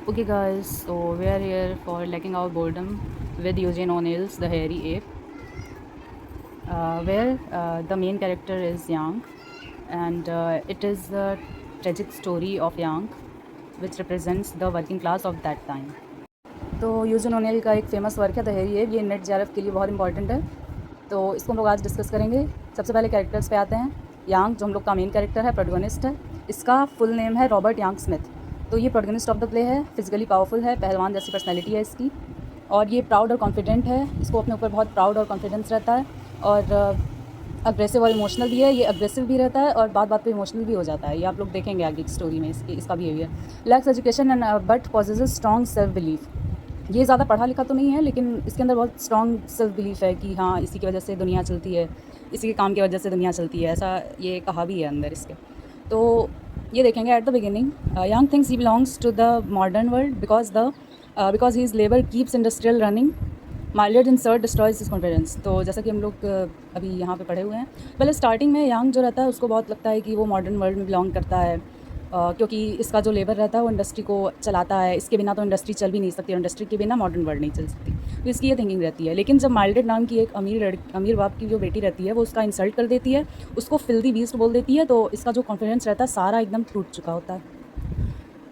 Okay, guys, so we are here for Lacking Our Boredom with Eugene O'Neill's The Hairy Ape, where the main character is Yang, and it is the tragic story of Yang, which represents the working class of that time. तो यूजन O'Neill का एक famous work है the हेरी app. ये net JRF के लिए बहुत important है, तो इसको हम लोग आज डिस्कस करेंगे। सबसे पहले कैरेक्टर्स पे आते हैं। यांग जो हम लोग का मेन कैरेक्टर है, प्रोटोगनिस्ट है। इसका फुल नेम है रॉबर्ट यांग स्मिथ। तो ये प्रोटोगनिस्ट ऑफ द प्ले है, फिजिकली पावरफुल है, पहलवान जैसी पर्सनैलिटी है इसकी, और ये प्राउड और कॉन्फिडेंट है। इसको अपने ऊपर बहुत प्राउड और कॉन्फिडेंस रहता है, और अग्रेसिव और इमोशनल भी है। ये अग्रेसिव भी रहता है और बात बात पे इमोशनल भी हो जाता है। ये आप लोग देखेंगे आगे की स्टोरी में इसका behaviour. Lakhs education and but possesses strong self belief. ये ज़्यादा पढ़ा लिखा तो नहीं है, लेकिन इसके अंदर बहुत स्ट्रॉन्ग सेल्फ बिलीफ है कि हाँ, इसी की वजह से दुनिया चलती है, इसी के काम की वजह से दुनिया चलती है, ऐसा ये कहा भी है अंदर इसके। तो ये देखेंगे at the beginning, Yank thinks he belongs to the modern world because he is labour keeps industrial running, mileage insult destroys his confidence. तो जैसा कि हम लोग अभी यहाँ पे पढ़े हुए हैं, पहले स्टार्टिंग में यंग जो रहता है उसको बहुत लगता है कि वो मॉडर्न वर्ल्ड में बिलोंग करता है, क्योंकि इसका जो लेबर रहता है वो इंडस्ट्री को चलाता है। इसके बिना तो इंडस्ट्री चल भी नहीं सकती, इंडस्ट्री के बिना मॉडर्न वर्ल्ड नहीं चल सकती। तो इसकी ये थिंकिंग रहती है। लेकिन जब माइल्डेड नाम की एक अमीर बाप की जो बेटी रहती है वो उसका इंसल्ट कर देती है, उसको फिल्दी बीस्ट बोल देती है, तो इसका जो कॉन्फिडेंस रहता है सारा एकदम टूट चुका होता है।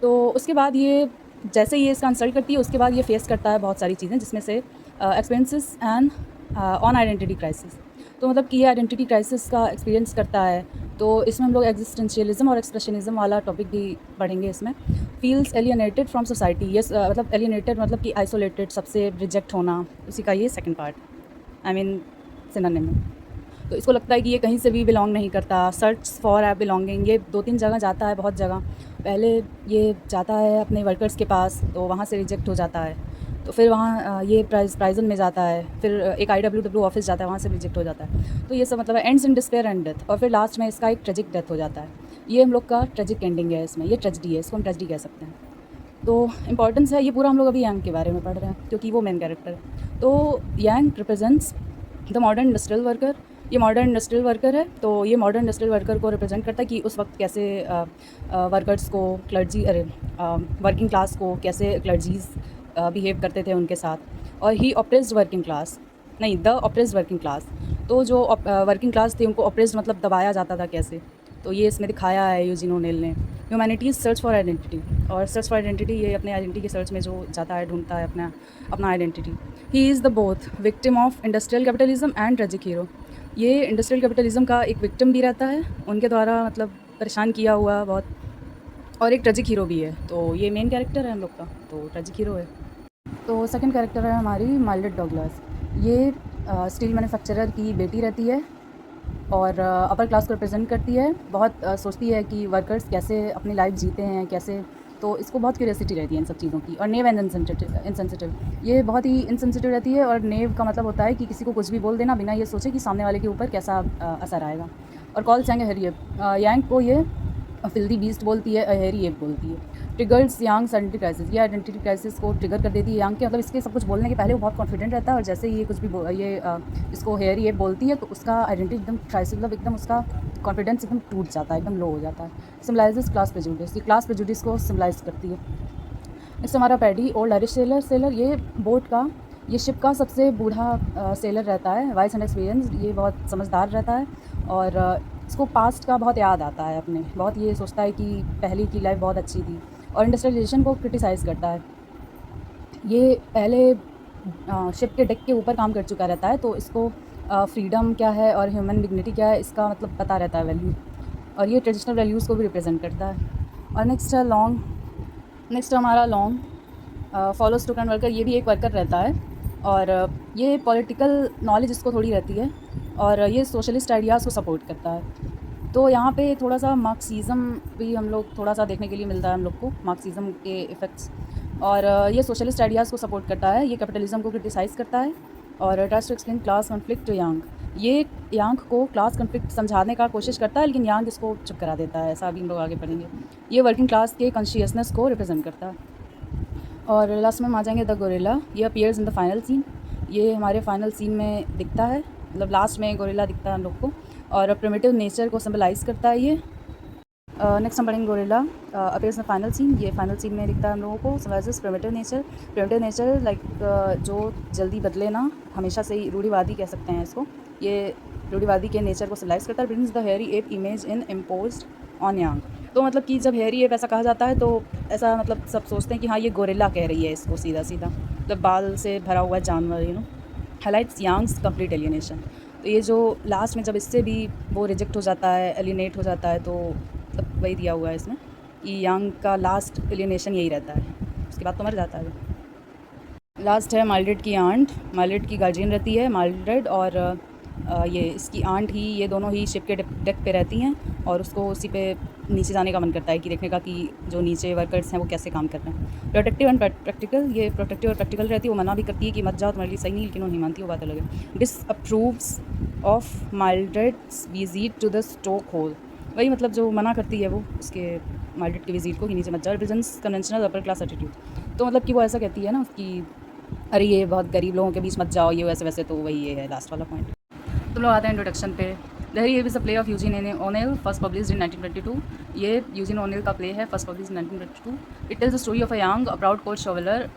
तो उसके बाद ये जैसे ये इसका इंसल्ट करती है, उसके बाद ये फेस करता है बहुत सारी चीज़ें, जिसमें से experiences and on identity crisis. तो मतलब कि ये आइडेंटिटी क्राइसिस का एक्सपीरियंस करता है। तो इसमें हम लोग एग्जिस्टेंशियलिज्म और एक्सप्रेशनिज्म वाला टॉपिक भी पढ़ेंगे इसमें। फील्स एलियनेटेड फ्रॉम सोसाइटी, ये मतलब एलियनेटेड मतलब कि आइसोलेटेड, सबसे रिजेक्ट होना, उसी का ये second part, I mean synonym है। तो इसको लगता है कि ये कहीं से भी बिलोंग नहीं करता। सर्च फॉर ए बिलोंगिंग, ये 2-3 जगह जाता है, बहुत जगह। पहले ये जाता है अपने वर्कर्स के पास, तो वहाँ से रिजेक्ट हो जाता है। तो फिर वहाँ ये प्राइजन में जाता है, फिर एक IWW ऑफिस जाता है, वहाँ से रिजेक्ट हो जाता है। तो ये सब मतलब ends in despair and death, और फिर लास्ट में इसका एक ट्रेजिक डेथ हो जाता है। ये हम लोग का ट्रेजिक एंडिंग है इसमें, ये ट्रेजिडी है, इसको हम ट्रेजिडी कह सकते हैं। तो इंपॉर्टेंस है, ये पूरा हम लोग अभी यांग के बारे में पढ़ रहे हैं क्योंकि वो मेन कैरेक्टर है। तो Yank represents the modern industrial worker. ये मॉडर्न इंडस्ट्रियल वर्कर है, तो ये मॉडर्न इंडस्ट्रियल वर्कर को रिप्रेजेंट करता है कि उस वक्त कैसे वर्कर्स को वर्किंग क्लास को कैसे क्लर्जीज बिहेव करते थे उनके साथ। और ही ऑप्रेस्ड वर्किंग क्लास, नहीं, द ऑप्रेस्ड वर्किंग क्लास। तो जो वर्किंग क्लास थी उनको ऑप्रेस्ड मतलब दबाया जाता था कैसे, तो ये इसमें दिखाया है यूजीन ओनेल ने। ह्यूमैनिटीज़ सर्च फॉर आइडेंटिटी, और सर्च फॉर आइडेंटिटी, ये अपने आइडेंटिटी के सर्च में जो जाता है, ढूंढता है अपना identity. He is the both victim of industrial capitalism and tragic hero. ये इंडस्ट्रियल कैपिटलिज्म का एक विक्टिम भी रहता है, उनके द्वारा मतलब परेशान किया हुआ बहुत, और एक ट्रेजिक हीरो भी है। तो ये मेन कैरेक्टर है हम लोग का, तो ट्रेजिक हीरो है। तो सेकंड कैरेक्टर है हमारी माइल्डेड डॉगलास। ये स्टील मैन्युफैक्चरर की बेटी रहती है और अपर क्लास को रिप्रेजेंट करती है। बहुत सोचती है कि वर्कर्स कैसे अपनी लाइफ जीते हैं, कैसे, तो इसको बहुत क्यूरियोसिटी रहती है इन सब चीज़ों की। और नेव एंड इनसेंसिटिव, ये बहुत ही इनसेंसिटिव रहती है। और नेव का मतलब होता है कि किसी को कुछ भी बोल देना बिना ये सोचे कि सामने वाले के ऊपर कैसा असर आएगा। और कॉल चैंग हेरी यांग को ये फिल्दी बीस्ट बोलती है, हेरी एप बोलती है। ट्रिगर्स यांग्स आइडेंटिटी क्राइसिस, ये आइडेंटिटी क्राइसिस को ट्रिगर कर देती है यांग के। मतलब इसके सब कुछ बोलने के पहले वो बहुत कॉन्फिडेंट रहता है, और जैसे ही ये कुछ भी इसको हेरी एप बोलती है तो उसका आइडेंटिटी एकदम क्राइसिस, मतलब एकदम उसका कॉन्फिडेंस एकदम टूट जाता है, एकदम लो हो जाता है। सिम्बलाइजेस क्लास प्रेजुडिस, ये क्लास प्रेजुडिस को सिम्बलाइज करती है। इससे हमारा पैडी ओल्ड आयरिश सेलर, ये बोट का, ये शिप का सबसे बूढ़ा सेलर रहता है, वाइस एंड एक्सपीरियंस। ये बहुत समझदार रहता है, और इसको पास्ट का बहुत याद आता है अपने, बहुत ये सोचता है कि पहले की लाइफ बहुत अच्छी थी, और इंडस्ट्रियलाइजेशन को क्रिटिसाइज़ करता है। ये पहले शिप के डेक के ऊपर काम कर चुका रहता है, तो इसको फ्रीडम क्या है और ह्यूमन डिग्निटी क्या है इसका मतलब पता रहता है, वैल्यू। और ये ट्रेडिशनल वैल्यूज़ को भी रिप्रेजेंट करता है। और नेक्स्ट हमारा लॉन्ग फॉलोज टू वर्कर। ये भी एक वर्कर रहता है, और ये पॉलिटिकल नॉलेज इसको थोड़ी रहती है, और ये सोशलिस्ट आइडियाज़ को सपोर्ट करता है। तो यहाँ पे थोड़ा सा मार्क्सिज़म भी हम लोग थोड़ा सा देखने के लिए मिलता है हम लोग को, मार्क्सिज़म के इफ़ेक्ट्स। और ये सोशलिस्ट आइडियाज़ को सपोर्ट करता है, ये कैपिटलिज्म को क्रिटिसाइज़ करता है। और tries to explain class conflict to Yank, ये यांग को क्लास कॉन्फ्लिक्ट समझाने का कोशिश करता है, लेकिन यांग इसको चुप करा देता है, ऐसा अभी हम लोग आगे पढ़ेंगे। ये वर्किंग क्लास के कॉन्शियसनेस को रिप्रेजेंट करता है। और लास्ट में हम आ जाएंगे द गोरिल्ला। ये appears in the final scene, ये हमारे फाइनल सीन में दिखता है, मतलब लास्ट में गोरिल्ला दिखता है हम लोग को, और प्रिमिटिव नेचर को सिंबलाइज़ करता है ये। नेक्स्ट हम पढ़ेंगे gorilla appears in final scene. ये फाइनल सीन में दिखता है हम लोगों को। सिम्बलाइजेस प्रिमिटिव नेचर लाइक जो जल्दी बदले ना, हमेशा से ही रूढ़िवादी कह सकते हैं इसको। ये रूढ़िवादी के नेचर को सिम्बलाइज करता है। Brings the hairy ape image in imposed on Yank. तो मतलब कि जब हेयरी एप ऐसा कहा जाता है तो ऐसा मतलब सब सोचते हैं कि हाँ ये गोरिल्ला कह रही है इसको, सीधा सीधा मतलब बाल से भरा हुआ जानवर, हाईलाइट्स यांग्स कंप्लीट एलियनेशन। तो ये जो लास्ट में जब इससे भी वो रिजेक्ट हो जाता है, एलिनेट हो जाता है, तो मतलब वही दिया हुआ है इसमें कि यांग का लास्ट एलियनेशन यही रहता है, उसके बाद तो मर जाता है। लास्ट है माइल्ड्रेड की आंट। माइल्ड्रेड की गार्जियन रहती है माइल्ड्रेड, और ये इसकी आंट ही, ये दोनों ही शिप के डेक पे रहती हैं, और उसको उसी पे नीचे जाने का मन करता है कि देखने का कि जो नीचे वर्कर्स हैं वो कैसे काम कर रहे हैं। प्रोटेक्टिव एंड प्रैक्टिकल, ये प्रोटेक्टिव और प्रैक्टिकल रहती है। वो मना भी करती है कि मत जाओ, तुम्हारे लिए सही नहीं, लेकिन वो नहीं मानती, वो बात अलग है। Disapproves of Mildred's visit to the stoke hole. वही मतलब जो मना करती है वो उसके माइल्ड्रेड की विजिट को कि नीचे मत जाओ। Represents conventional upper class attitude. तो मतलब कि वो ऐसा कहती है ना कि अरे ये बहुत गरीब लोगों के बीच मत जाओ, ये वैसे वैसे, तो वही ये है लास्ट वाला पॉइंट। तो लोग आते हैं इंट्रोडक्शन पे। Hairy ape is a play of Eugene O'Neill, first published in 1922। ये यूजीन ओनेल का प्ले है, first published in 1922। It tells the story of a young a proud coast shoveller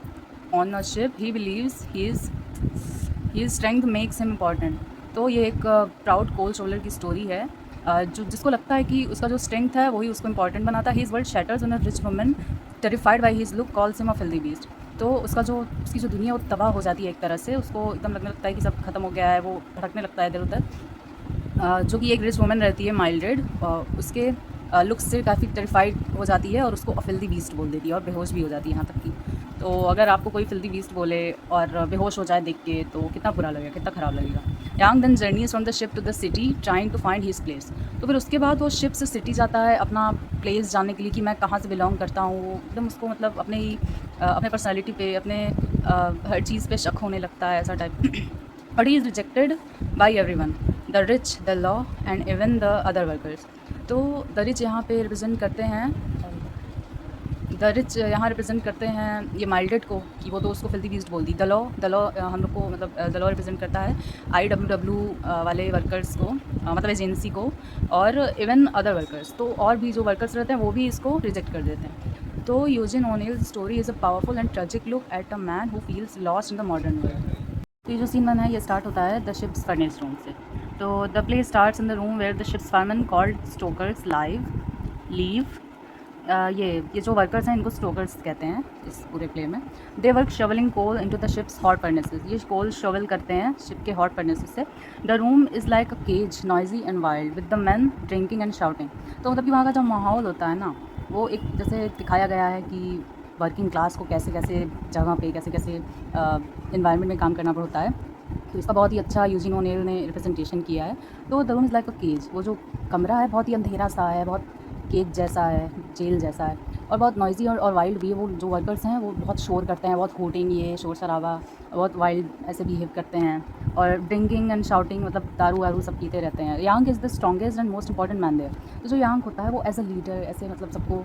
on a ship. He believes he strength makes him important. तो ये एक proud coast शोवेलर की story है, जो जिसको लगता है कि उसका जो स्ट्रेंथ है वही उसको इंपॉर्टेंट बनाता है। His world shatters in a rich woman terrified by his look calls him a filthy beast. तो उसकी जो दुनिया वो तबाह हो जाती है एक तरह से, उसको एकदम लगने लगता है कि सब खत्म हो गया है, वो भटकने लगता है इधर उधर। जो कि एक रिच वुमन रहती है माइल्ड्रेड, उसके लुक्स से काफ़ी टेरिफाइड हो जाती है और उसको फिल्दी बीस्ट बोल देती है और बेहोश भी हो जाती है यहाँ तक कि। तो अगर आपको कोई फिल्दी बीस्ट बोले और बेहोश हो जाए देख के, तो कितना बुरा लगेगा, कितना ख़राब लगेगा। Yank then journeys from the ship to the city trying to find his place. तो फिर उसके बाद वो शिप से सिटी जाता है अपना प्लेस जानने के लिए कि मैं कहाँ से बिलोंग करता हूँ। एकदम उसको मतलब अपने पर्सनैलिटी पे, अपने हर चीज़ पे शक होने लगता है, ऐसा type. But he is rejected by every one, the rich, the law and even the other workers. तो द रिच यहाँ पे रिप्रेजेंट करते हैं, ये माइल्ड्रेड को, कि वो तो उसको फिल्दी बीस्ट बोल दी। द लॉ हम लोग को मतलब द लॉ रिप्रेजेंट करता है IWW वाले वर्कर्स को, मतलब एजेंसी को, और इवन अदर वर्कर्स। तो और भी जो वर्कर्स रहते हैं वो भी इसको रिजेक्ट कर देते हैं। तो Eugene O'Neill story is a powerful and tragic look at a man who feels lost in the modern world. तो ये जो सीन वन है ये स्टार्ट होता है द शिप्स फर्नेस रूम से। तो the play starts in the room where the ship's fireman called stokers live. ये जो वर्कर्स हैं इनको स्टोकर्स कहते हैं इस पूरे प्ले में। They work shovelling coal into the ship's hot furnaces. ये कोल शवल करते हैं शिप के हॉट फर्नेसेस से। The room is like a cage, noisy and wild with the man drinking and shouting. तो मतलब कि वहाँ का जो माहौल होता है ना, वो एक जैसे दिखाया गया है कि वर्किंग क्लास को कैसे कैसे जगह पे कैसे कैसे इन्वायरमेंट में काम करना पड़ता है। तो इसका बहुत ही अच्छा यूजिन ओनेल ने रिप्रेजेंटेशन किया है। तो the room is like a cage, वो जो कमरा है बहुत ही अंधेरा सा है, बहुत केज जैसा है, जेल जैसा है, और बहुत नॉइजी और वाइल्ड भी है। वो जो वर्कर्स हैं वो बहुत शोर करते हैं, बहुत हूटिंग, ये शोर शराबा, बहुत वाइल्ड ऐसे बिहेव करते हैं, और ड्रिंकिंग एंड शाउटिंग, मतलब दारू वारू सब पीते रहते हैं। Yank is the strongest and most important man there. तो जो यांग होता है वो एज अ लीडर ऐसे मतलब सबको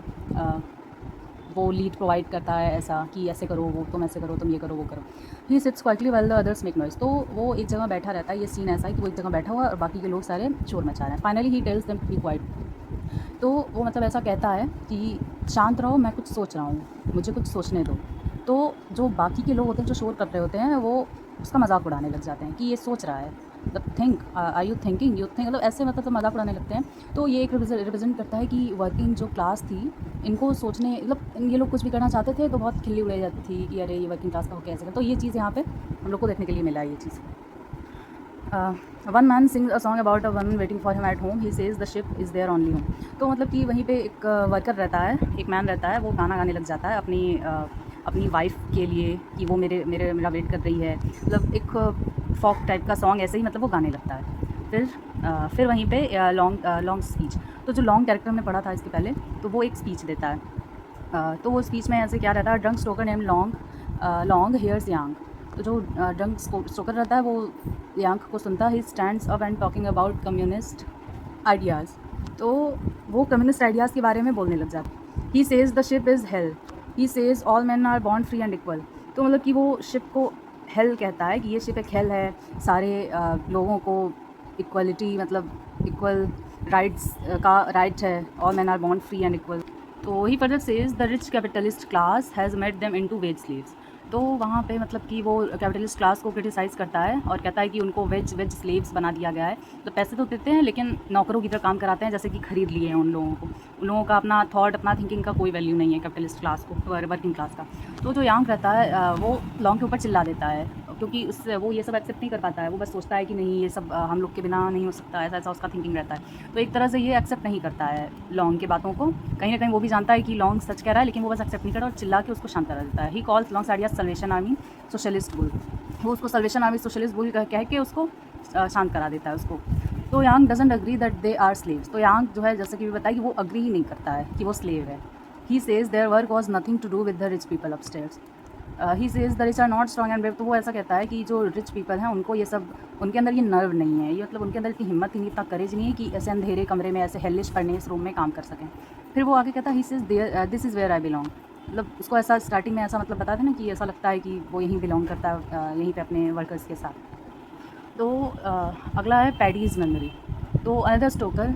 वो लीड प्रोवाइड करता है, ऐसा कि ऐसे करो, वो तुम ऐसे करो, तुम ये करो, वो करो। He sits quietly well the others make noise. तो वो एक जगह बैठा रहता है। ये सीन ऐसा है कि वो एक जगह बैठा हुआ है और बाकी के लोग सारे शोर मचा रहे हैं। Finally he tells them to be quiet. तो वो मतलब ऐसा कहता है कि शांत रहो, मैं कुछ सोच रहा हूँ, मुझे कुछ सोचने दो। तो जो बाकी के लोग होते हैं जो शोर कर रहे होते हैं वो उसका मजाक उड़ाने लग जाते हैं कि ये सोच रहा है, मतलब थिंक, आर यू थिंकिंग, मतलब ऐसे मतलब तो मजाक उड़ाने लगते हैं। तो ये एक रिप्रेजेंट करता है कि वर्किंग जो क्लास थी इनको सोचने, मतलब ये लोग कुछ भी करना चाहते थे तो बहुत खिल्ली उड़ाई जाती थी कि अरे ये वर्किंग क्लास का हो कैसे। तो ये चीज़ यहाँ पे हम लोग को देखने के लिए मिला है ये चीज़। One man sing a song about a woman waiting for him at home, he says the ship is there only home. तो मतलब कि वहीं पे एक वर्कर रहता है, एक मैन रहता है, वो गाना गाने लग जाता है अपनी वाइफ के लिए कि वो मेरा वेट कर रही है, मतलब एक फॉक टाइप का सॉन्ग ऐसे ही मतलब वो गाने लगता है। फिर वहीं पे लॉन्ग स्पीच। तो जो लॉन्ग कैरेक्टर में पढ़ा था इसके पहले, तो वो एक स्पीच देता है। तो वो स्पीच में ऐसे क्या रहता है, drunk stoker name long hairs Yank. तो जो ड्रंक स्टोकर रहता है वो यांग को सुनता है। He stands up and talking about communist ideas. तो वो कम्युनिस्ट आइडियाज़ के बारे में बोलने लग जाता है। He says the ship is hell, he says all man are born free and equal. तो मतलब कि वो शिप को हेल कहता है कि ये शिप एक हेल है, सारे लोगों को इक्वलिटी, मतलब इक्वल राइट्स का राइट है, all man are born free and equal. तो he further says the rich capitalist class has made them into wage slaves. तो वहाँ पे मतलब कि वो कैपिटलिस्ट क्लास को क्रिटिसाइज़ करता है और कहता है कि उनको वेज स्लेव्स बना दिया गया है। तो पैसे तो देते हैं लेकिन नौकरों की तरह काम कराते हैं, जैसे कि खरीद लिए हैं उन लोगों को। उन लोगों का अपना थॉट, अपना थिंकिंग का कोई वैल्यू नहीं है कैपिटलिस्ट क्लास को, वर्किंग क्लास का। तो जो यांग रहता है वो लॉन्ग के ऊपर चिल्ला देता है, क्योंकि उससे वो ये सब एक्सेप्ट नहीं कर पाता है। वो बस सोचता है कि नहीं, ये सब हम लोग के बिना नहीं हो सकता, ऐसा ऐसा उसका थिंकिंग रहता है। तो एक तरह से ये एक्सेप्ट नहीं करता है लॉन्ग की बातों को। कहीं ना कहीं वो भी जानता है कि लॉन्ग सच कह रहा है, लेकिन वो बस एक्सेप्ट नहीं करता और चिल्ला के उसको शांत करा देता है। He calls longs idea salvation army socialist bull. वो उसको सल्वेशन आर्मी सोशलिस्ट बुल कह के उसको शांत करा देता है उसको। तो Yank doesn't agree that they are slaves. तो यांग जो है, जैसे कि भी बताया, कि वो अग्री ही नहीं करता है कि वो स्लेव है। He says their work was nothing to do with the rich people upstairs. He says the rich are not strong and brave. तो वो ऐसा कहता है कि जो रिच पीपल हैं उनको ये सब, उनके अंदर ये नर्व नहीं है, ये मतलब उनके अंदर इतनी हिम्मत नहीं, इतना करेज नहीं है कि ऐसे अंधेरे कमरे में, ऐसे हेलिश फर्नेस रूम में काम कर सकें। फिर वो आगे कहता है, he says this is where I belong. मतलब उसको ऐसा स्टार्टिंग में ऐसा मतलब बताते ना कि ऐसा लगता है कि वो यहीं बिलोंग करता है, यहीं पे अपने वर्कर्स के साथ। तो अगला है पैडीज़ मेमोरी। तो another Stoker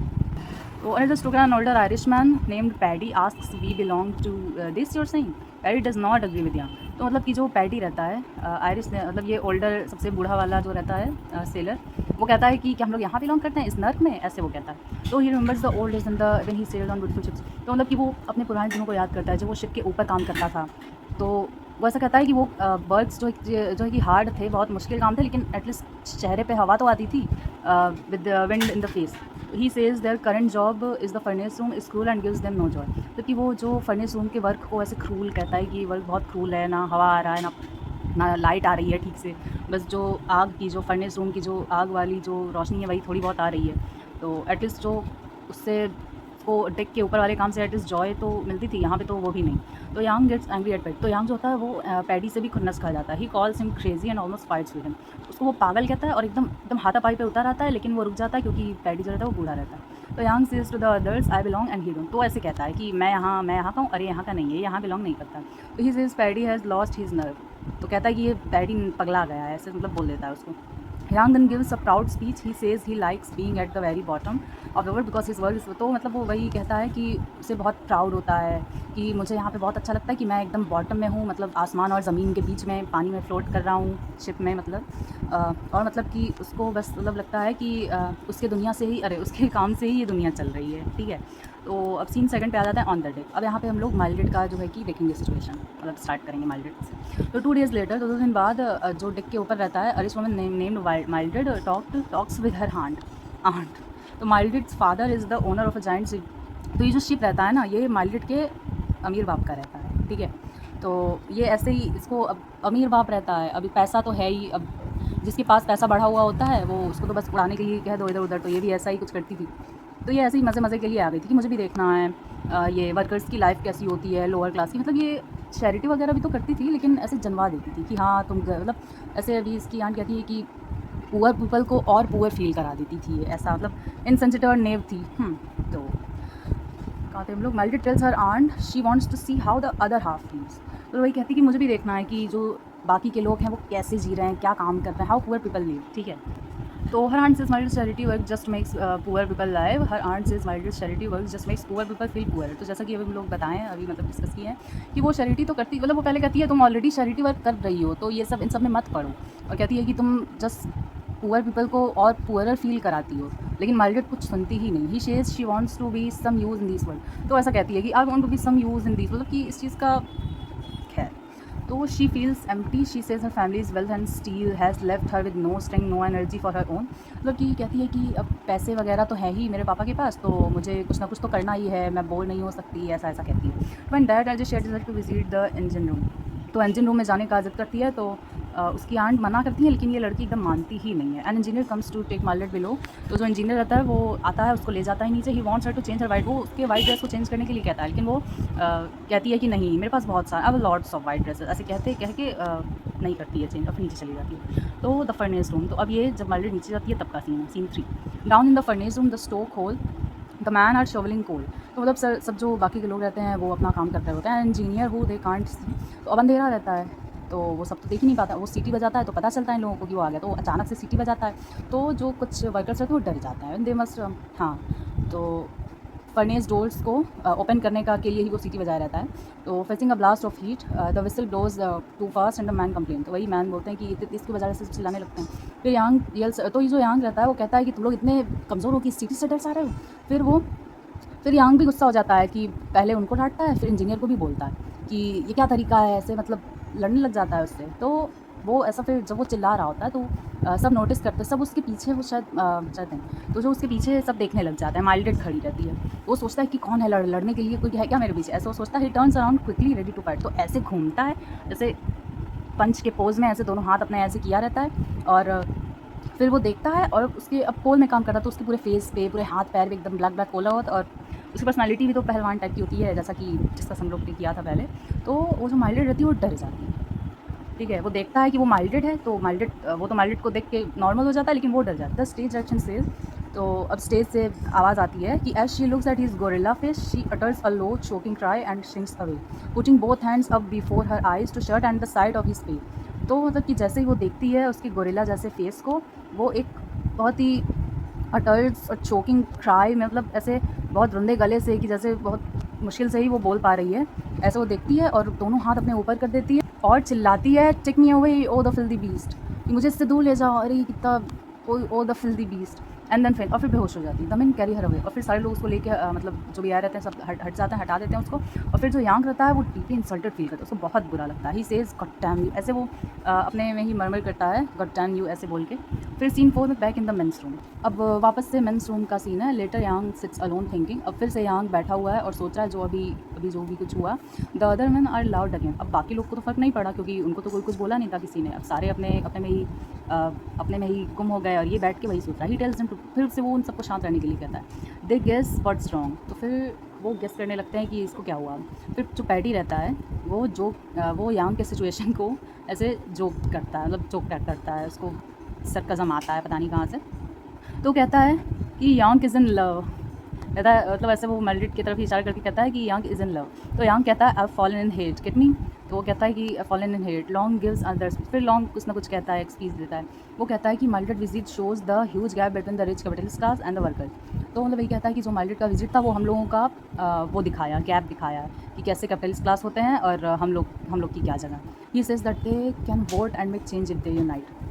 an older Irishman named Paddy asks we belong to this you're saying. Paddy does not agree with Yang. तो मतलब कि जो पैडी रहता है आयरिश, मतलब ये ओल्डर सबसे बूढ़ा वाला जो रहता है सेलर, वो कहता है कि क्या हम लोग यहाँ बिलोंग करते हैं इस नर्क में, ऐसे वो कहता है। तो he remembers the old days when he sailed on beautiful ships. तो मतलब कि वो अपने पुराने दिनों को याद करता है जब वो शिप के ऊपर काम करता था। तो वो ऐसा कहता है कि वो वर्क्स जो है कि हार्ड थे, बहुत मुश्किल काम थे, लेकिन एटलीस्ट चेहरे पे हवा तो आती थी with wind in the face. He says their current job is the furnace room is cruel and gives them no joy. क्योंकि वो जो फर्नेस रूम के वर्क को ऐसे क्रूल कहता है कि वर्क बहुत क्रूल है, ना हवा आ रहा है, ना लाइट आ रही है ठीक से, बस जो आग की, जो फर्नेस रूम की जो आग वाली जो रोशनी है वही थोड़ी बहुत आ रही है। तो एटलीस्ट जो उससे को डेक के ऊपर वाले काम से एटलीस्ट जॉय तो मिलती थी, यहाँ पे तो वो भी नहीं। तो यांग गेट्स एंग्री एट पैडी। तो यांग जो होता है वो पैडी से भी खुन्नस खा जाता है। He calls him crazy and almost fights with him. उसको वो पागल कहता है और एकदम हाथापाई पे उतर आता है, लेकिन वो रुक जाता है क्योंकि पैडी जो रहता है वो बूढ़ा रहता है। तो Yank says to the others I belong and he don't. तो ऐसे कहता है कि मैं यहाँ का हूँ, अरे यहाँ का नहीं है, यहाँ बिलोंग नहीं करता। तो he says paddy has lost his nerve. तो कहता है कि ये पैडी पगला गया है, ऐसे मतलब बोल देता है उसको। Young then gives a proud speech. He says he likes being at the very bottom of the world because his work is। तो मतलब वो वही कहता है कि उसे बहुत प्राउड होता है कि मुझे यहाँ पे बहुत अच्छा लगता है कि मैं एकदम बॉटम में हूँ, मतलब आसमान और ज़मीन के बीच में पानी में फ्लोट कर रहा हूँ शिप में, मतलब और मतलब कि उसको बस मतलब लगता है कि उसके दुनिया से ही, अरे उसके काम से ही ये दुनिया चल रही है, ठीक है। तो अब सीन सेकंड पे आ जाता है ऑन द डेक। अब यहाँ पे हम लोग माइल्डेड का जो है कि देखेंगे सिचुएशन, मतलब स्टार्ट करेंगे माइल्डेड से। तो 2 डेज़ लेटर, 2 दिन बाद, जो डेक के ऊपर रहता है a rich woman named Mildred talks with her aunt. तो Mildred's father is the owner of a giant ship. तो ये जो शिप रहता है ना, ये माइल्डेड के अमीर बाप का रहता है, ठीक है। तो ये ऐसे ही इसको, अब अमीर बाप रहता है, अभी पैसा तो है ही, अब जिसके पास पैसा बढ़ा हुआ होता है वो उसको तो बस उड़ाने के लिए कह दो इधर उधर। तो ये भी ऐसा ही कुछ करती थी। तो ये ऐसे ही मज़े के लिए आ गई थी कि मुझे भी देखना है ये वर्कर्स की लाइफ कैसी होती है, लोअर क्लास की। मतलब ये चैरिटी वगैरह भी तो करती थी, लेकिन ऐसे जनवा देती थी कि हाँ तुम, मतलब ऐसे अभी इसकी आंट कहती है कि पुअर पीपल को और पुअर फील करा देती थी, ऐसा मतलब इनसेंसिटिव और नेव थी। तो कहा थे हम लोग, Mildred tells her aunt she wants to see how the other half feels. तो वही कहती कि मुझे भी देखना है कि जो बाकी के लोग हैं वो कैसे जी रहे हैं, क्या काम कर रहे हैं, हाउ पुअर पीपल लिव, ठीक है। तो her aunt says Mildred charity work just makes poor people live. Her aunt says Mildred charity work just makes poor people feel poor. तो जैसा कि अभी हम लोग बताएं, अभी मतलब डिस्कस किए हैं कि वो चैरिटी तो करती, मतलब वो पहले कहती है तुम ऑलरेडी चैरिटी वर्क कर रही हो, तो ये सब इन सब में मत पड़ो। और कहती है कि तुम जस्ट पुअर पीपल को और पुअरर फील कराती हो, लेकिन माइल्डेड कुछ सुनती ही नहीं। He says she wants to be some use in this world. तो ऐसा कहती है कि I want to be some use in this, मतलब कि इस चीज़ का खैर। तो she feels empty. She says her family's wealth and steel has left her with no strength no energy for her own. मतलब कि कहती है कि अब पैसे वगैरह तो है ही मेरे पापा के पास, तो मुझे कुछ ना कुछ तो करना ही है, मैं बोर नहीं हो सकती, ऐसा ऐसा कहती है। When dad I just shared to visit the engine room. तो इंजन रूम में जाने का इज़्ज़त करती है। तो उसकी आंट मना करती है, लेकिन ये लड़की एकदम मानती ही नहीं है। An engineer comes to take Mildred below. तो जो इंजीनियर रहता है वो आता है, उसको ले जाता है नीचे। He wants her to change her white. वो उसके वाइट ड्रेस को चेंज करने के लिए कहता है, लेकिन वो कहती है कि नहीं, मेरे पास बहुत सारे, अब लॉट्स ऑफ वाइट ड्रेसेस, ऐसे कह के नहीं करती है चेंज, अब नीचे चली जाती है। तो द फर्नेस रूम। तो अब ये जब माइल्डेड नीचे जाती है तब का सीन है, scene 3। Down in the furnace room the stoke hole the man are shovelling coal. तो मतलब सब जो बाकी के लोग रहते हैं वो अपना काम करते होते हैं। Engineer who they can't see. तो अब अंधेरा रहता है, तो वो सब तो देख ही नहीं पाता, वो सीटी बजाता है तो पता चलता है इन लोगों को कि वो आ गया, तो अचानक से सीटी बजाता है, तो जो कुछ वर्कर्स रहते हैं वो डर जाते हैं, दे मस्ट हाँ, तो फर्नेस डोर्स को ओपन करने का के लिए ही वो सीटी बजाया रहता है। तो facing a blast of heat the whistle blows too fast and the man complain, तो वही मैन बोलते हैं कि इतनी इसकी वजह से चिल्लाने लगते हैं। फिर यांग यल्स, तो ये जो यांग रहता है वो कहता है कि तुम लोग इतने कमज़ोर हो कि सीटी से डर जा रहे हो। फिर यांग भी गुस्सा हो जाता है कि पहले उनको डांटता है, फिर इंजीनियर को भी बोलता है कि ये क्या तरीका है, ऐसे मतलब लड़ने लग जाता है उससे। तो वो ऐसा फिर जब वो चिल्ला रहा होता है तो सब नोटिस करते हैं, सब उसके पीछे, वो शायद चाहते हैं, तो जो उसके पीछे सब देखने लग जाते हैं। माइल्डेड खड़ी रहती है, वो सोचता है कि कौन है लड़ने के लिए, कोई है क्या मेरे पीछे, ऐसा वो सोचता है। He turns around quickly ready to fight, तो ऐसे घूमता है जैसे पंच के पोज में, ऐसे दोनों हाथ अपने ऐसे किया रहता है। और फिर वो देखता है, और उसके अब कोल में काम कर रहा तो उसके पूरे फेस पे, पूरे हाथ पैर पे एकदम ब्लैक ब्लैक कोला होता है। और उसकी पर्सनालिटी भी तो पहलवान टाइप की होती है, जैसा कि जिसका हम लोग ने किया था पहले। तो वो जो माइल्डेड रहती है वो डर जाती है, ठीक है। वो देखता है कि वो माइल्डेड है, तो वो तो माइल्डेड को देख के नॉर्मल हो जाता है, लेकिन वो डर जाता है। स्टेज डायरेक्शन सेज, तो अब स्टेज से आवाज़ आती है कि as she looks at his gorilla face she utters a low choking cry and shrinks away, putting both hands up before her eyes to shut and the side of his face. तो मतलब कि जैसे ही वो देखती है उसके gorilla जैसे face को, वो एक बहुत ही अटल्ट और चोकिंग क्राई, मतलब ऐसे बहुत रुंधे गले से, कि जैसे बहुत मुश्किल से ही वो बोल पा रही है, ऐसे वो देखती है और दोनों हाथ अपने ऊपर कर देती है और चिल्लाती है, take me away oh the filthy beast, कि मुझे इससे दूर ले जाओ, अरे ये कितना oh the filthy beast. And then और फिर बेहोश हो जाती है। The man carry her away, और फिर सारे लोग उसको लेके मतलब जो भी आए रहते हैं सब हट जाते हैं, हटा देते हैं उसको। और फिर जो यांग रहता है वो डीपली इंसल्टेड फील करता है, उसको बहुत बुरा लगता है। He says god damn you, ऐसे वो अपने में ही मरमर करता है, गॉड डैम यू ऐसे बोल के। फिर सीन 4 में back in the men's room, अब वापस से मेंस रूम का सीन है। Later Yank sits alone thinking, अब फिर से यांग बैठा हुआ है और सोच रहा है जो अभी जो भी कुछ हुआ। The other man are loud again, अब बाकी लोग को तो फ़र्क नहीं पड़ा क्योंकि उनको तो कोई कुछ बोला नहीं था किसी ने, अब सारे अपने में ही गुम हो गए, और ये बैठ के वही सोच रहा है। ही टेल्स देम टू, फिर से वो उन सबको शांत रहने के लिए कहता है, दे गेस व्हाट्स रॉन्ग, तो फिर वो गेस करने लगते हैं कि इसको क्या हुआ। फिर जो पैडी रहता है वो यांग के सिचुएशन को ऐसे जोक करता है, मतलब जोक करता है, उसको सरकज़म आता है पता नहीं कहाँ से। तो कहता है कि यांग इज़ इन लव, कहता है मतलब ऐसे वो मेलिड की तरफ इशारा करके कहता है कि यांग इज़ इन लव। तो यांग कहता है आई fallen in hate, get me, तो वो कहता है कि fallen in hate. Long gives others, फिर लॉन्ग कुछ ना कुछ कहता है, एक्सक्यूज़ देता है। वो कहता है कि Mildred visit shows the huge gap between the rich capitalist class and the worker, तो मतलब यही कहता है कि जो माइल्डेड का विजिट था वो हम लोगों का वो दिखाया, गैप दिखाया कि कैसे कैपिटलिस्ट क्लास होते हैं और हम लोग की क्या जगह। He says that they can vote and make change if they unite.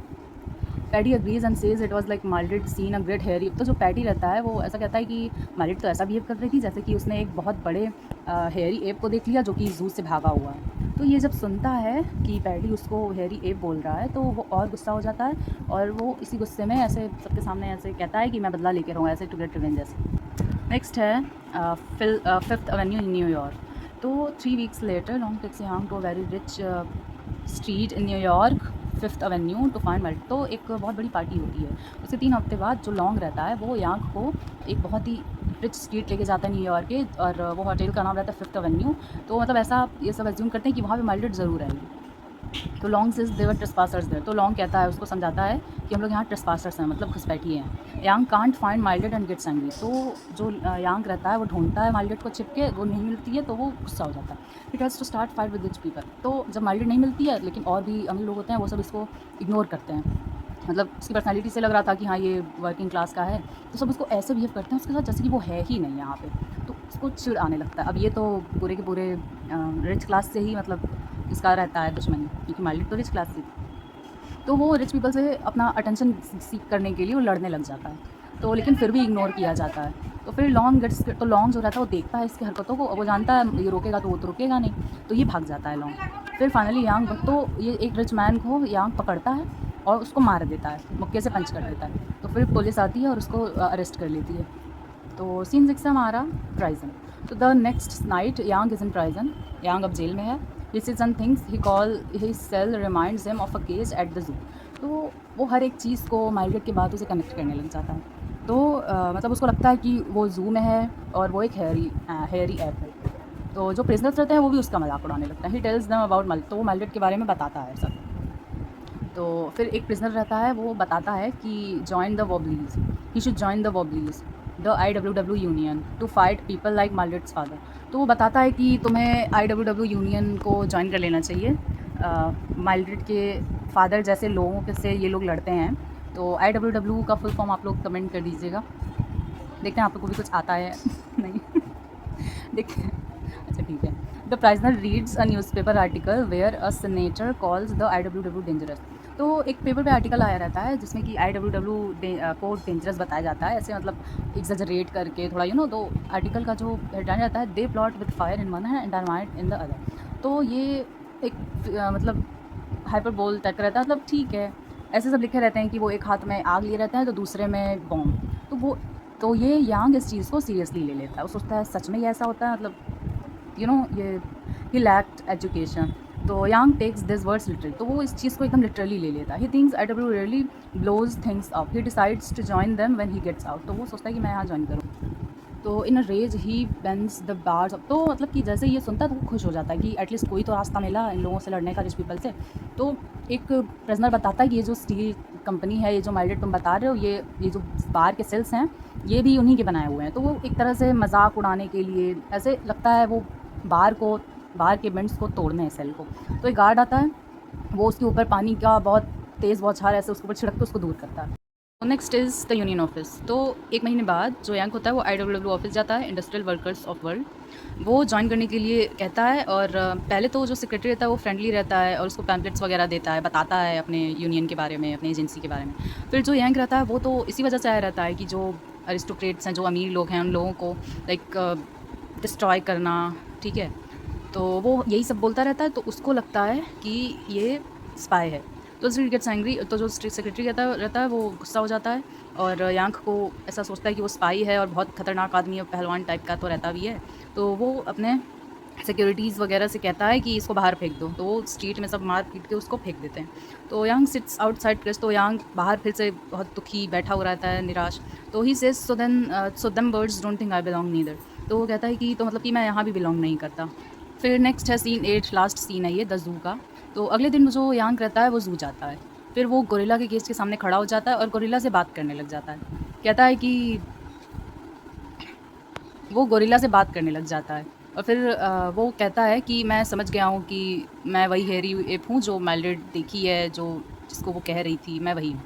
Paddy agrees and says it was like Mildred seen a great hairy, तो जो पैडी रहता है वो ऐसा कहता है कि माइल्डेड तो ऐसा बिहेव कर रही थी जैसे कि उसने एक बहुत बड़े हेयरी एप को देख लिया जो कि जू से भागा हुआ है। तो ये जब सुनता है कि पैडी उसको हेयरी एप बोल रहा है तो वो और गुस्सा हो जाता है, और वो इसी गुस्से में ऐसे सबके सामने ऐसे कहता है कि मैं बदला लेके रहूँगा, ऐसे टू गेट रिवेंज जैसे। नेक्स्ट है फिफ्थ एवेन्यू इन न्यूयॉर्क। तो 3 weeks later long takes Yang to a very rich street in New York, fifth avenue to find melt. तो एक बहुत बड़ी पार्टी होती है, उसके 3 हफ्ते बाद जो लॉन्ग रहता है वो यांग को एक बहुत ही रिच स्ट्रीट लेके जाता है न्यूयॉर्क के, और वो होटल का नाम रहता है फिफ्थ एवेन्यू। तो मतलब ऐसा ये सब एज्यूम करते हैं कि वहाँ पे माइल्डेड ज़रूर रहेगी। तो लॉन्ग सेज देवर ट्रेसपासर्स देयर, तो लॉन्ग कहता है, उसको समझाता है कि हम लोग यहाँ ट्रेसपासर्स हैं, मतलब घुसपैठिए हैं। Yank can't find Mildred and gets angry, तो जो यांग रहता है वो ढूंढता है माइल्डेड को छिप के, वो नहीं मिलती है तो वो गुस्सा हो जाता है। It has to start fight with rich people, तो जब माइल्डेड नहीं मिलती है लेकिन और भी अमीर लोग होते हैं वो सब इसको इग्नोर करते हैं, मतलब उसकी पर्सनैलिटी से लग रहा था कि हाँ ये वर्किंग क्लास का है, तो सब उसको ऐसे बिहेव करते हैं उसके साथ जैसे कि वो है ही नहीं यहाँ पे, तो उसको चिढ़ आने लगता है। अब ये तो पूरे के पूरे रिच क्लास से ही मतलब इसका रहता है दुश्मनी, क्योंकि माइल्डेड तो रिच क्लास थी, तो वो रिच पीपल से अपना अटेंशन सीख करने के लिए वो लड़ने लग जाता है, तो लेकिन फिर भी इग्नोर किया जाता है। तो फिर लॉन्ग जो रहता है वो देखता है इसकी हरकतों को, और वो जानता है ये रोकेगा तो वो तो रुकेगा नहीं, तो ये भाग जाता है लॉन्ग। फिर फाइनली यांग, तो ये एक रिच मैन को यांग पकड़ता है और उसको मार देता है, मुक्के से पंच कर देता है। तो फिर पुलिस आती है और उसको अरेस्ट कर लेती है। तो सीन 6 है हमारा प्राइजन। तो the next night Yank is in prison, Yank अब जेल में है। Decision things he call his cell reminds him of a cage at the zoo, तो वो हर एक चीज़ को माइल्डेड की बातों से कनेक्ट करने लग जाता है। तो मतलब उसको लगता है कि वो जू में है और वो एक हेयरी ऐप है, तो जो प्रिजनर्स रहते हैं वो भी उसका मजाक उड़ाने लगता है। ही टेल्स देम अबाउट माइल्डेड, तो वो माइल्डेड के बारे में बताता है सब। तो फिर एक प्रिजनर रहता है वो बताता है कि join the Wobblies, he should join the Wobblies the IWW union to fight people like Mildred's father. तो वो बताता है कि तुम्हें IWW यूनियन को ज्वाइन कर लेना चाहिए, माइल्ड्रेड के फादर जैसे लोगों के से ये लोग लड़ते हैं। तो IWW का फुल फॉर्म आप लोग कमेंट कर दीजिएगा, देखते हैं आप लोग को भी कुछ आता है नहीं देखते हैं। अच्छा ठीक है। The prisoner reads a newspaper article where a senator calls the IWW dangerous. तो एक पेपर पे आर्टिकल आया रहता है जिसमें कि IWW को डेंजरस बताया जाता है, ऐसे मतलब एग्जैजरेट करके थोड़ा तो आर्टिकल का जो हेडलाइन रहता है, they plot with fire in one hand and dynamite in the other. तो ये एक मतलब हाइपरबोल टाइप का रहता है, मतलब ठीक है, ऐसे सब लिखे रहते हैं कि वो एक हाथ में आग लिए रहते हैं तो दूसरे में बॉम्ब। तो ये यांग इस चीज़ को सीरियसली ले लेता है, वो सोचता है सच में ही ऐसा होता है, मतलब ये ही लैक्ड एजुकेशन। तो यांग टेक्स दिस वर्ड्स लिटरली, तो वो इस चीज़ को एकदम लिटरली ले लेता है। He thinks IW really blows things up, he decides to join them when he gets out. तो वो सोचता है कि मैं यहाँ ज्वाइन करूँ। तो in a rage he bends the bars, तो मतलब कि जैसे ये सुनता है तो वो खुश हो जाता है कि एटलीस्ट कोई तो रास्ता मिला इन लोगों से लड़ने का, रिच पीपल से। तो एक प्रिजनर बताता है कि ये जो स्टील कंपनी है, ये जो माइल्ड्रेड तुम बता रहे हो, ये जो बार के सेल्स हैं, ये भी उन्हीं के बनाए हुए हैं। तो वो एक तरह से मजाक उड़ाने के लिए ऐसे लगता है वो बार के बेंड्स को तोड़ने हैं सेल को। तो एक गार्ड आता है, वो उसके ऊपर पानी का बहुत तेज़ बौछार ऐसे उसके ऊपर छिड़क के उसको दूर करता है। Next is the union office. तो एक महीने बाद जो यांग होता है वो IWW ऑफिस जाता है, इंडस्ट्रियल वर्कर्स ऑफ वर्ल्ड। वो ज्वाइन करने के लिए कहता है, और पहले तो जो सेक्रेटरी रहता है वो फ्रेंडली रहता है और उसको पैम्पलेट्स वगैरह देता है, बताता है अपने यूनियन के बारे में, अपनी एजेंसी के बारे में। फिर जो यांग रहता है वो तो इसी वजह से आया रहता है कि जो अरिस्टोक्रेट्स हैं, जो अमीर लोग हैं, उन लोगों को लाइक डिस्ट्रॉय करना, ठीक है। तो वो यही सब बोलता रहता है, तो उसको लगता है कि ये स्पाई है। तो स्ट्रीट गेट्स एंग्री, तो जो स्ट्रीट सेक्रेटरी रहता है वो गुस्सा हो जाता है, और यांग को ऐसा सोचता है कि वो स्पाई है और बहुत ख़तरनाक आदमी है, पहलवान टाइप का तो रहता भी है। तो वो अपने सिक्योरिटीज़ वगैरह से कहता है कि इसको बाहर फेंक दो। तो वो स्ट्रीट में सब मार पीट के उसको फेंक देते हैं। तो यांग सिट्स आउटसाइड क्रिस, तो यांग बाहर फिर से बहुत दुखी बैठा हुआ रहता है, निराश। तो he says so them birds don't think I belong neither. तो वो कहता है कि तो मतलब कि मैं यहाँ भी बिलोंग नहीं करता। फिर नेक्स्ट है सीन 8, लास्ट सीन है ये द जू का। तो अगले दिन जो यांग रहता है वो जू जाता है। फिर वो गोरिल्ला के केज के सामने खड़ा हो जाता है और गोरिल्ला से बात करने लग जाता है। कहता है कि वो गोरिल्ला से बात करने लग जाता है, और फिर वो कहता है कि मैं समझ गया हूँ कि मैं वही हैरी एप हूँ जो माइल्ड्रेड देखी है, जो जिसको वो कह रही थी, मैं वही हूँ।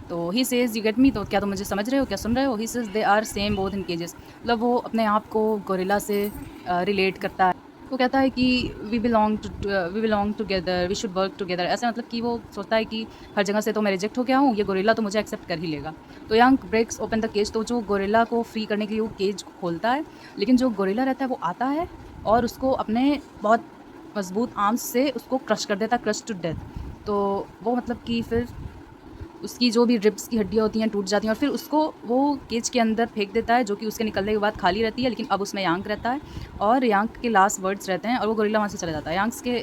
तो he says you get me, तो क्या तुम मुझे समझ रहे हो, क्या सुन रहे हो। He says they are same both in cages, मतलब वो अपने आप को गोरिल्ला से रिलेट करता है। वो कहता है कि we belong together, we should work together, ऐसा मतलब कि वो सोचता है कि हर जगह से तो मैं रिजेक्ट हो गया हूँ, ये गोरिल्ला तो मुझे एक्सेप्ट कर ही लेगा। तो यांग ब्रेक्स ओपन द केज, तो जो गोरिल्ला को फ्री करने के लिए वो केज खोलता है, लेकिन जो गोरिल्ला रहता है वो आता है और उसको अपने बहुत मजबूत आर्म्स से उसको क्रश कर देता है, क्रश टू डेथ। तो वो मतलब कि फिर उसकी जो भी रिब्स की हड्डियाँ होती हैं टूट जाती हैं, और फिर उसको वो केज के अंदर फेंक देता है, जो कि उसके निकलने के बाद खाली रहती है, लेकिन अब उसमें यांग रहता है, और यांग के लास्ट वर्ड्स रहते हैं, और वो गोरिल्ला वहाँ से चला जाता है।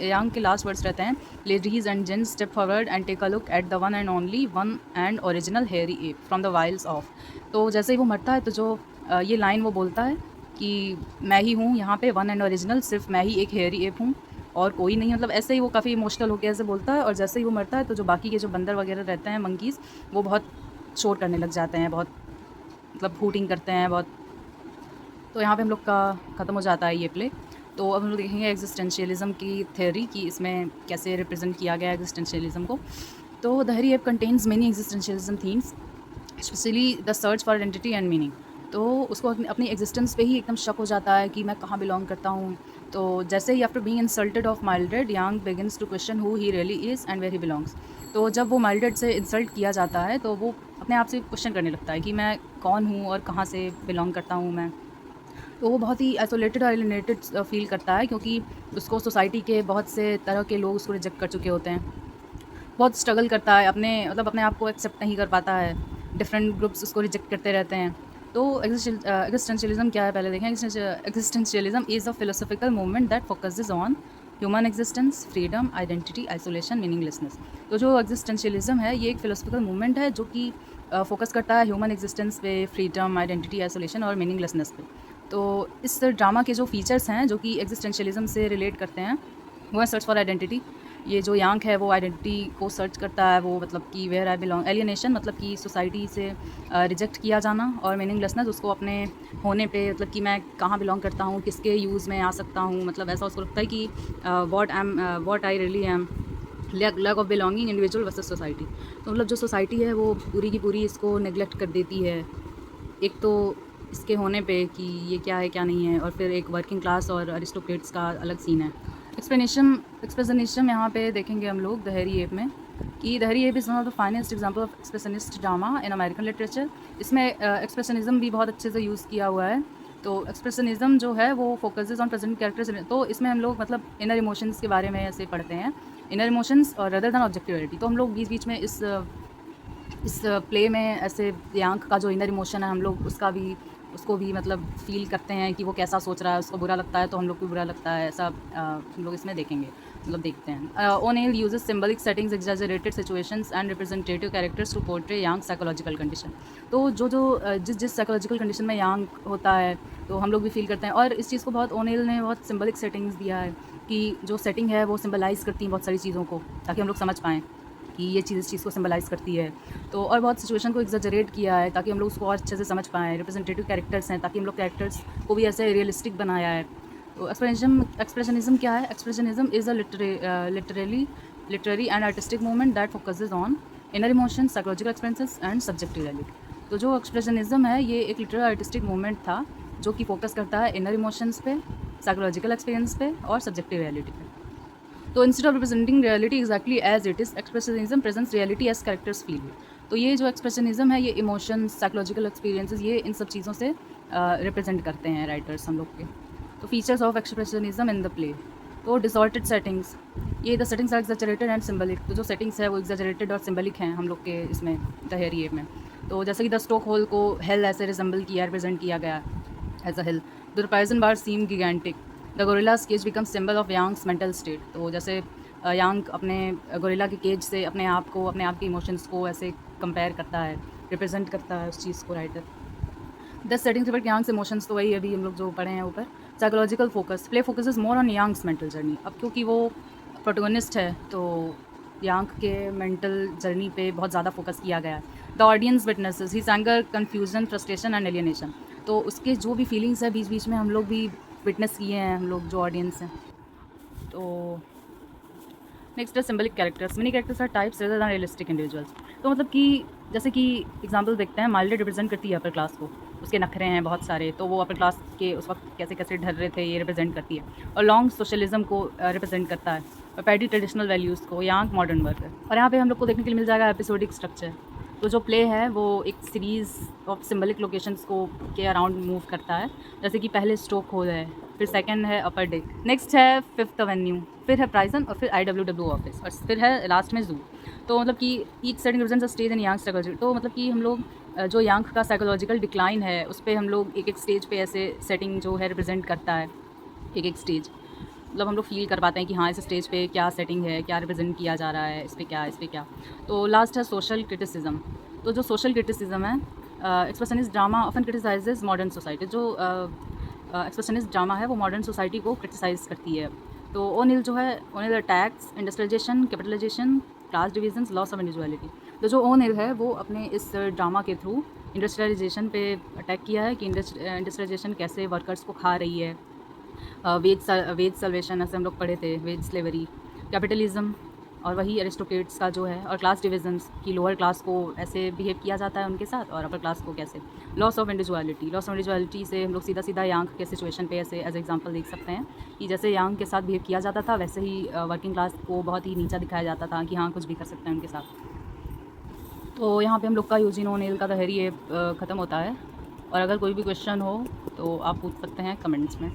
यांग के लास्ट वर्ड्स रहते हैं, ladies and gents step forward and take a look at the one and only one and original hairy ape from the wilds of. तो जैसे ही वो मरता है तो जो ये लाइन वो बोलता है कि मैं ही हूँ यहाँ पे वन एंड ओरिजिनल, सिर्फ मैं ही एक हेयरी एप हूँ और कोई नहीं, मतलब ऐसे ही वो काफ़ी इमोशनल होकर ऐसे बोलता है। और जैसे ही वो मरता है तो जो बाकी के जो बंदर वगैरह रहते हैं, मंकीज़, वो बहुत शोर करने लग जाते हैं, बहुत मतलब हूटिंग करते हैं बहुत। तो यहाँ पे हम लोग का ख़त्म हो जाता है ये प्ले। तो अब हम लोग देखेंगे एग्जिस्टेंशियलिज्म की थ्योरी, कि इसमें कैसे रिप्रेजेंट किया गया एग्जिस्टेंशियलिज्म को। तो the hairy app contains many existentialism themes, specially the search for identity and meaning. तो उसको अपनी एग्जिस्टेंस पे ही एकदम शक हो जाता है कि मैं कहाँ बिलोंग करता हूँ। तो जैसे ही after being insulted of Mildred, Yank begins to question who he really is and where he belongs. तो जब वो माइल्ड्रेड से इंसल्ट किया जाता है तो वो अपने आप से क्वेश्चन करने लगता है कि मैं कौन हूँ और कहाँ से बिलोंग करता हूँ मैं। तो वो बहुत ही आइसोलेटेड और एलिनेटेड फील करता है, क्योंकि उसको सोसाइटी के बहुत से तरह के लोग उसको रिजेक्ट कर चुके होते हैं। बहुत स्ट्रगल करता है, अपने आप को एक्सेप्ट नहीं कर पाता है, डिफरेंट ग्रुप्स उसको रिजेक्ट करते रहते हैं। तो एग्जिस्टेंशियलिज्म क्या है पहले देखें। Existentialism is a philosophical movement that focuses on human existence, freedom, identity, isolation, meaninglessness. तो जो एग्जिस्टेंशियलिज्म है ये एक फिलोसॉफिकल मूवमेंट है जो कि फोकस करता है ह्यूमन एग्जिस्टेंस पे, फ्रीडम, आइडेंटिटी, आइसोलेशन और मीनिंगलेसनेस पे। तो इस ड्रामा के जो फीचर्स हैं जो कि एग्जिस्टेंशियलिज्म से रिलेट करते हैं, वो है सर्च फॉर आइडेंटिटी। ये जो यांग है वो आइडेंटिटी को सर्च करता है, वो मतलब कि वेयर आई बिलोंग, एलियनेशन मतलब कि सोसाइटी से रिजेक्ट किया जाना, और मीनिंगलेसनेस उसको अपने होने पे, मतलब कि मैं कहाँ बिलोंग करता हूँ, किसके यूज़ में आ सकता हूँ, मतलब ऐसा उसको लगता है कि what I really am. Lack of belonging individual versus society. तो मतलब जो सोसाइटी है वो पूरी की पूरी इसको नेगलेक्ट कर देती है, एक तो इसके होने पे कि ये क्या है क्या नहीं है, और फिर एक वर्किंग क्लास और अरिस्टोक्रेट्स का अलग सीन है। एक्सप्रेशनिज्म यहाँ पे देखेंगे हम लोग द हैरी एप में, कि the Harry app is one of the finest example of expressionist drama in American literature. इसमें एक्सप्रेशनिज्म भी बहुत अच्छे से यूज़ किया हुआ है। तो एक्सप्रेशनिज्म जो है वो फोकसेस ऑन प्रेजेंट कैरेक्टर्स। तो इसमें हम लोग मतलब इनर इमोशंस के बारे में ऐसे पढ़ते हैं, इनर इमोशंस और रदर दैन ऑब्जेक्टिविटी। तो हम लोग बीच बीच में इस प्ले में ऐसे यांक का जो इनर इमोशन है हम लोग उसको भी मतलब फ़ील करते हैं कि वो कैसा सोच रहा है, उसको बुरा लगता है तो हम लोग को बुरा लगता है, ऐसा हम लोग इसमें देखेंगे, मतलब देखते हैं। O'Neill uses symbolic settings, exaggerated situations and representative characters to portray Yank psychological condition. तो जिस साइकोलॉजिकल कंडीशन में यांग होता है तो हम लोग भी फील करते हैं। और इस चीज़ को बहुत ओनेल ने बहुत सिंबलिक सेटिंग्स दिया है कि जो सेटिंग है वो सिंबलाइज़ करती हैं बहुत सारी चीज़ों को, ताकि हम लोग समझ पाएँ कि ये चीज़ इस चीज़ को सिंबलाइज़ करती है। तो और बहुत सिचुएशन को एग्जैजरेट किया है ताकि हम लोग उसको और अच्छे से समझ पाएँ। रिप्रेजेंटेटिव कैरेक्टर्स हैं ताकि हम लोग कैरेक्टर्स को भी ऐसे रियलिस्टिक बनाया है। तो एक्सप्रेशनिज्म क्या है? Expressionism is a literary and artistic movement that focuses on inner emotions, psychological experiences and subjective reality. तो जो एक्सप्रेशनिज्म है ये एक लिटरेरी आर्टिस्टिक मूवमेंट था जो कि फोकस करता है इनर इमोशंस पे, साइकोलॉजिकल एक्सपीरियंस पे और सब्जेक्टिव रियलिटी पे। तो instead of representing reality exactly as it is, expressionism presents reality as characters feel it. तो ये जो एक्सप्रेशनिज्म है ये इमोशंस, साइकोलॉजिकल एक्सपीरियंसेस, ये इन सब चीज़ों से रिप्रेजेंट करते हैं राइटर्स हम लोग के। तो features of expressionism in the play, तो डिसऑर्टेड सेटिंग्स, ये the settings are exaggerated and symbolic. तो जो सेटिंग्स है वो एग्जैजरेटेड और सिंबलिक हैं हम लोग के इसमें द हैरी एप में। तो जैसे कि द स्टोक होल को हेल ऐसे रिजेंबल किया, रिप्रेजेंट किया गया as a hill. The prison bars seem gigantic. The gorilla's cage become symbol of Yank's mental state. तो जैसे यांग अपने गोरिल्ला के केज से अपने आप के इमोशंस को ऐसे कंपेयर करता है, रिप्रेजेंट करता है उस चीज़ को writer. 10 settings refer Yank's emotions, तो वही अभी हम लोग जो पढ़े हैं ऊपर। Psychological focus, play focuses more on Yank's mental journey. अब क्योंकि वो प्रोटोगनिस्ट है तो यांग के मेंटल जर्नी पे बहुत ज़्यादा फोकस किया गया है। The audience witnesses his anger, confusion, frustration and alienation. तो उसके जो भी फीलिंग्स है बीच बीच में हम लोग भी विटनेस किए हैं, हम लोग जो ऑडियंस हैं। तो नेक्स्ट है symbolic characters. Many characters are types rather than realistic individuals. तो मतलब कि जैसे कि एग्जांपल देखते हैं, माइल्ड रिप्रेजेंट करती है अपर क्लास को, उसके नखरे हैं बहुत सारे, तो वो अपर क्लास के उस वक्त कैसे कैसे ढर रहे थे ये रिप्रेजेंट करती है। और लॉन्ग सोशलिज्म को रिप्रेजेंट करता है, और पैडी ट्रेडिशनल वैल्यूज़ को, यांग मॉडर्न वर्क। और यहाँ पे हम लोग को देखने के लिए मिल जाएगा एपिसोडिक स्ट्रक्चर। तो जो प्ले है वो एक सीरीज़ ऑफ सिंबलिक लोकेशंस को के अराउंड मूव करता है। जैसे कि पहले स्टोक होल है, फिर सेकंड है अपर डेक, नेक्स्ट है फिफ्थ एवेन्यू, फिर है प्राइजन, और फिर IWW ऑफिस, और फिर है लास्ट में जू। तो मतलब कि each setting represents a stage in Yang psychology. तो मतलब कि हम लोग जो यांग का साइकोलॉजिकल डिक्लाइन है उस पर हम लोग एक एक स्टेज पे ऐसे सेटिंग जो है रिप्रेजेंट करता है, एक एक स्टेज। मतलब हम लोग फील कर पाते हैं कि हाँ इस स्टेज पे क्या सेटिंग है, क्या रिप्रेजेंट किया जा रहा है, इस पे क्या। तो लास्ट है सोशल क्रिटिसिज्म। तो जो सोशल क्रिटिसिज्म है, expressionist drama often criticises modern society. जो एक्सप्रेशनिस्ट ड्रामा है वो मॉडर्न सोसाइटी को क्रिटिसाइज़ करती है। तो ओनिल जो है, O'Neill attacks industrialisation, capitalisation, class divisions, loss of individuality. तो जो ओनिल है वो अपने इस ड्रामा के थ्रू इंडस्ट्रियलाइजेशन पे अटैक किया है कि इंडस्ट्रियलाइजेशन कैसे वर्कर्स को खा रही है। वेज सल्वेशन ऐसे हम लोग पढ़े थे, वेज स्लेवरी, कैपिटलिज्म, और वही एरिस्टोक्रेट्स का जो है, और क्लास डिविजन्स की लोअर क्लास को ऐसे बिहेव किया जाता है उनके साथ, और अपर क्लास को कैसे। लॉस ऑफ इंडिविजुअलिटी से हम लोग सीधा सीधा यांग के सिचुएशन पे ऐसे एज एग्जांपल देख सकते हैं कि जैसे यांग के साथ बिहेव किया जाता था वैसे ही वर्किंग क्लास को बहुत ही नीचा दिखाया जाता था कि हाँ कुछ भी कर सकते हैं उनके साथ। तो यहाँ पे हम लोग का यूजीन ओनेल का द हैरी एप ख़त्म होता है। और अगर कोई भी क्वेश्चन हो तो आप पूछ सकते हैं कमेंट्स में।